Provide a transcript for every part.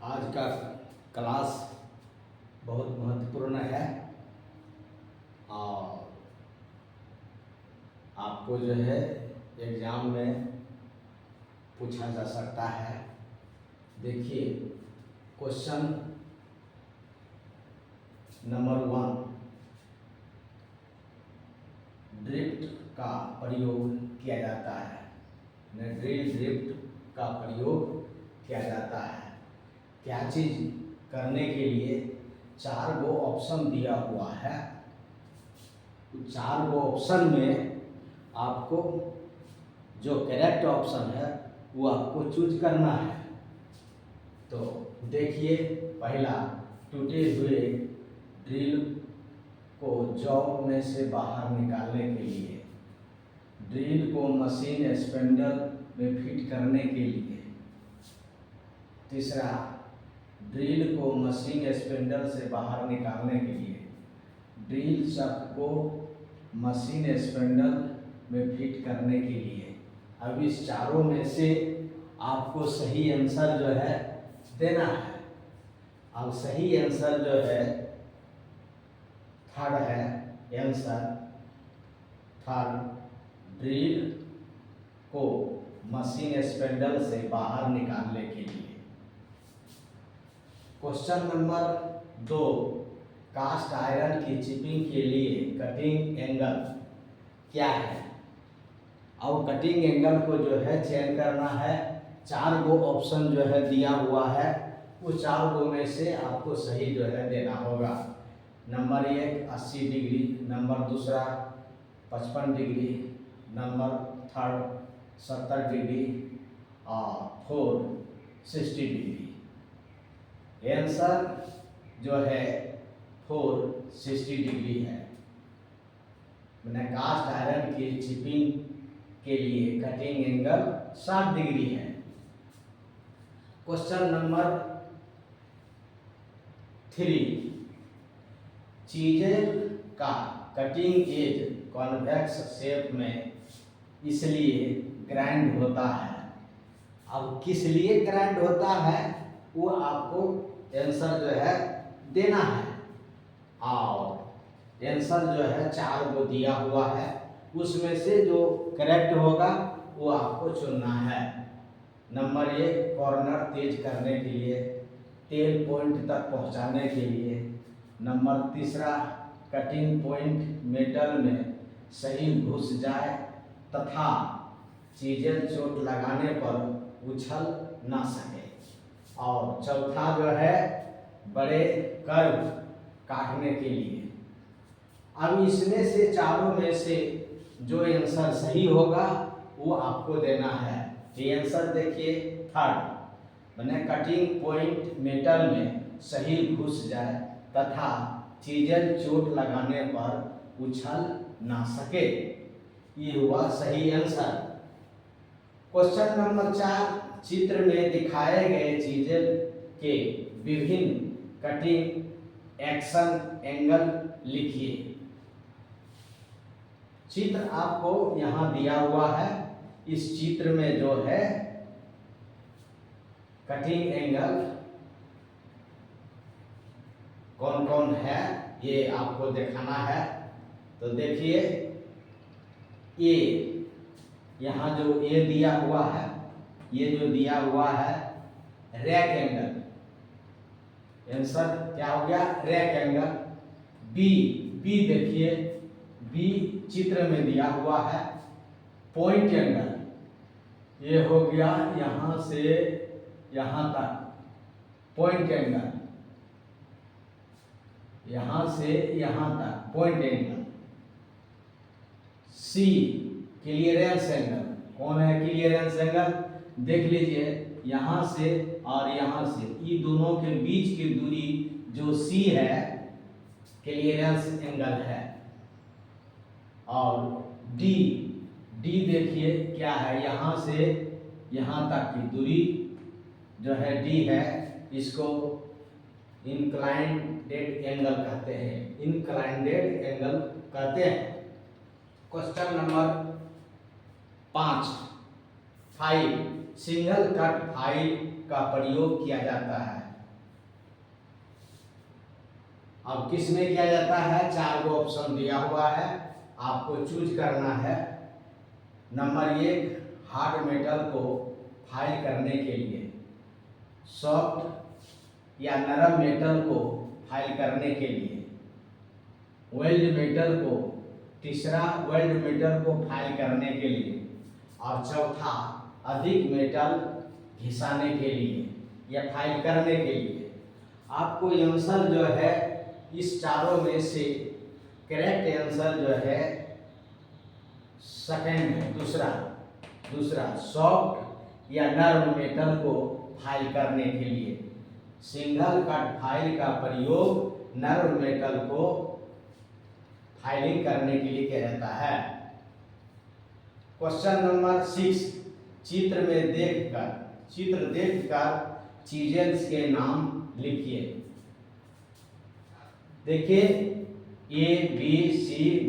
आज का क्लास बहुत महत्वपूर्ण है और आपको जो है एग्ज़ाम में पूछा जा सकता है। देखिए क्वेश्चन नंबर 1, ड्रिफ्ट का प्रयोग किया जाता है। ड्रिफ्ट का प्रयोग किया जाता है। क्या चीज़ करने के लिए 4 गो ऑप्शन दिया हुआ है। 4 गो ऑप्शन में आपको जो करेक्ट ऑप्शन है वो आपको चूज करना है। तो देखिए पहला, टूटे हुए ड्रिल को जॉब में से बाहर निकालने के लिए, ड्रिल को मशीन स्पेंडल में फिट करने के लिए। तीसरा, ड्रिल को मशीन स्पेंडल से बाहर निकालने के लिए ड्रिल चक को मशीन स्पेंडल में फिट करने के लिए। अब इस चारों में से आपको सही आंसर जो है देना है। अब सही आंसर जो है थर्ड है आंसर। थर्ड, ड्रिल को मशीन स्पेंडल से बाहर निकालने के लिए। क्वेश्चन नंबर 2, कास्ट आयरन की चिपिंग के लिए कटिंग एंगल क्या है। अब कटिंग एंगल को जो है चेंज करना है। 4 गो ऑप्शन जो है दिया हुआ है, वो 4 गो में से आपको सही जो है देना होगा। नंबर 1 80 डिग्री, नंबर दूसरा 55 डिग्री, नंबर थर्ड 70 डिग्री और 4 60 डिग्री। आंसर जो है 4 60 डिग्री है। मैंने कास्ट आयरन की चिपिंग के लिए कटिंग एंगल 60 डिग्री है। क्वेश्चन नंबर 3, चीजेल का कटिंग एज कॉन्वेक्स शेप में इसलिए ग्राइंड होता है। अब किस लिए ग्राइंड होता है वो आपको आंसर जो है देना है। और आंसर जो है 4 को दिया हुआ है, उसमें से जो करेक्ट होगा वो आपको चुनना है। नंबर 1, कॉर्नर तेज करने के लिए, टेल पॉइंट तक पहुंचाने के लिए। नंबर तीसरा, कटिंग पॉइंट मेटल में सही घुस जाए तथा चीजें चोट लगाने पर उछल ना सके। और चौथा जो है बड़े कर्व काटने के लिए। अब इसमें से चारों में से जो आंसर सही होगा वो आपको देना है। ये आंसर देखिए थर्ड, मैंने कटिंग पॉइंट मेटल में सही घुस जाए तथा चीजें चोट लगाने पर उछल ना सके, ये हुआ सही आंसर। क्वेश्चन नंबर 4, चित्र में दिखाए गए चीजें के विभिन्न कटिंग एक्शन एंगल लिखिए। चित्र आपको यहाँ दिया हुआ है। इस चित्र में जो है कटिंग एंगल कौन कौन है ये आपको दिखाना है। तो देखिए ए, यहाँ जो ए दिया हुआ है, ये जो दिया हुआ है रैक एंगल, आंसर क्या हो गया रैक एंगल। बी देखिए, बी चित्र में दिया हुआ है पॉइंट एंगल, ये हो गया यहाँ से यहाँ तक पॉइंट एंगल, यहाँ से यहाँ तक पॉइंट एंगल। सी क्लियरेंस एंगल, कौन है क्लियरेंस एंगल, देख लीजिए यहाँ से और यहाँ से ये दोनों के बीच की दूरी जो सी है क्लियरेंस एंगल है। और डी देखिए क्या है, यहाँ से यहाँ तक की दूरी जो है डी है, इसको इंक्लाइंडेड एंगल कहते हैं, इंक्लाइंडेड एंगल कहते हैं। Question number 5, single cut file का प्रयोग किया जाता है। अब किस में किया जाता है, 4 गो ऑप्शन दिया हुआ है, आपको चूज करना है। नंबर 1, हार्ड मेटल को फाइल करने के लिए, सॉफ्ट या नरम मेटल को फाइल करने के लिए, वेल्ड मेटल को, तीसरा वेल्ड मेटल को फाइल करने के लिए, और चौथा अधिक मेटल घिसाने के लिए या फाइल करने के लिए। आपको आंसर जो है इस चारों में से करेक्ट आंसर जो है सेकंड है, दूसरा सॉफ्ट या नरम मेटल को फाइल करने के लिए। सिंगल कट फाइल का प्रयोग नरम मेटल को फाइलिंग करने के लिए किया जाता है। क्वेश्चन नंबर 6, चित्र देखकर चीजें के नाम लिखिए। देखिए ABCDE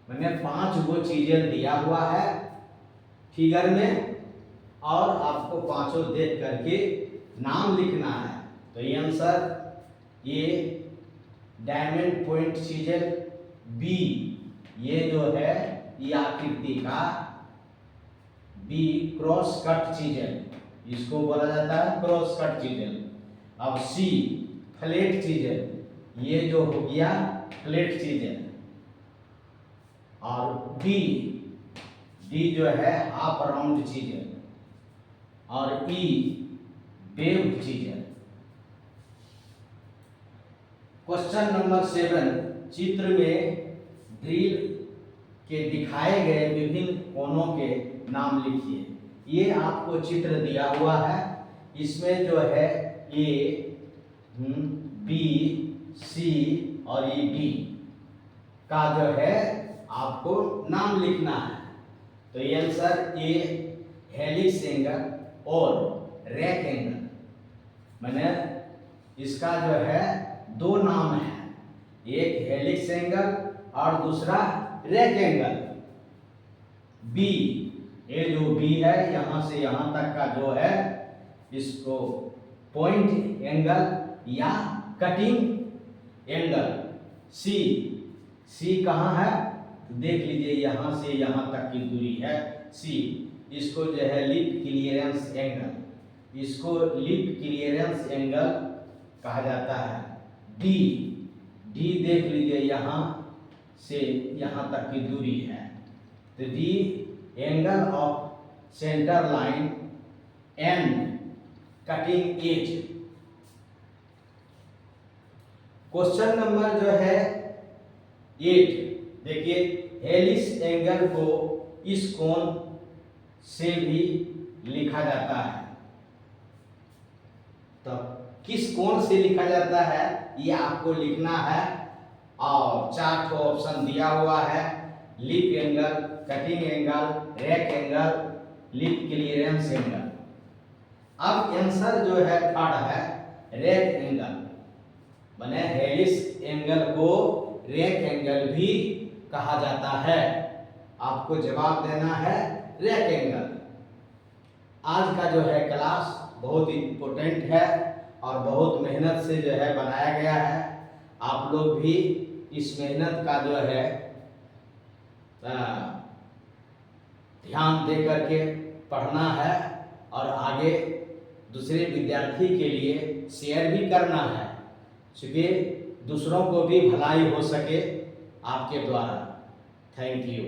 मैंने 5 गो चीजें दिया हुआ है फिगर में, और आपको पांचों देख करके नाम लिखना है। तो ये आंसर ए डायमंड पॉइंट चीजें, बी ये जो है ये आकृति का, बी क्रॉस कट चीजें, इसको बोला जाता है क्रॉस कट चीजें। अब सी फ्लैट चीजें, ये जो हो गया फ्लैट चीजें, और डी जो है हाफ राउंड चीजें, और ई वेव चीजें। क्वेश्चन नंबर 7, चित्र में ड्रिल के दिखाए गए विभिन्न कोनों के नाम लिखिए। ये आपको चित्र दिया हुआ है, इसमें जो है ए बी सी और ये डी का जो है आपको नाम लिखना है। तो ये आंसर ए हेलिक्स एंगल और रैक एंगल, मैंने इसका जो है 2 नाम है, एक हेलिक्स एंगल और दूसरा रैक एंगल। बी ये जो बी है यहां से यहां तक का जो है इसको पॉइंट एंगल या कटिंग एंगल। सी कहाँ है, देख लीजिए यहां से यहां तक की दूरी है सी, इसको जो है लिप क्लियरेंस एंगल, इसको लिप क्लियरेंस एंगल कहा जाता है। डी देख लीजिए यहाँ से यहाँ तक की दूरी है, तो D angle of centre line and cutting edge. Question number जो है 8, देखिए हेलिक्स एंगल को इस कोण से भी लिखा जाता है। तो किस कोण से लिखा जाता है ये आपको लिखना है, और 4 ठो ऑप्शन दिया हुआ है, lip angle, cutting angle, rack angle, lip clearance angle. अब आंसर जो है थर्ड है रैक एंगल, माने हेलिक्स एंगल को रैक एंगल भी कहा जाता है। आपको जवाब देना है रैक एंगल। आज का जो है क्लास बहुत इम्पोर्टेंट है और बहुत मेहनत से जो है बनाया गया है। आप लोग भी इस मेहनत का जो है ध्यान दे करके पढ़ना है और आगे दूसरे विद्यार्थी के लिए शेयर भी करना है, क्योंकि दूसरों को भी भलाई हो सके आपके द्वारा। Thank you.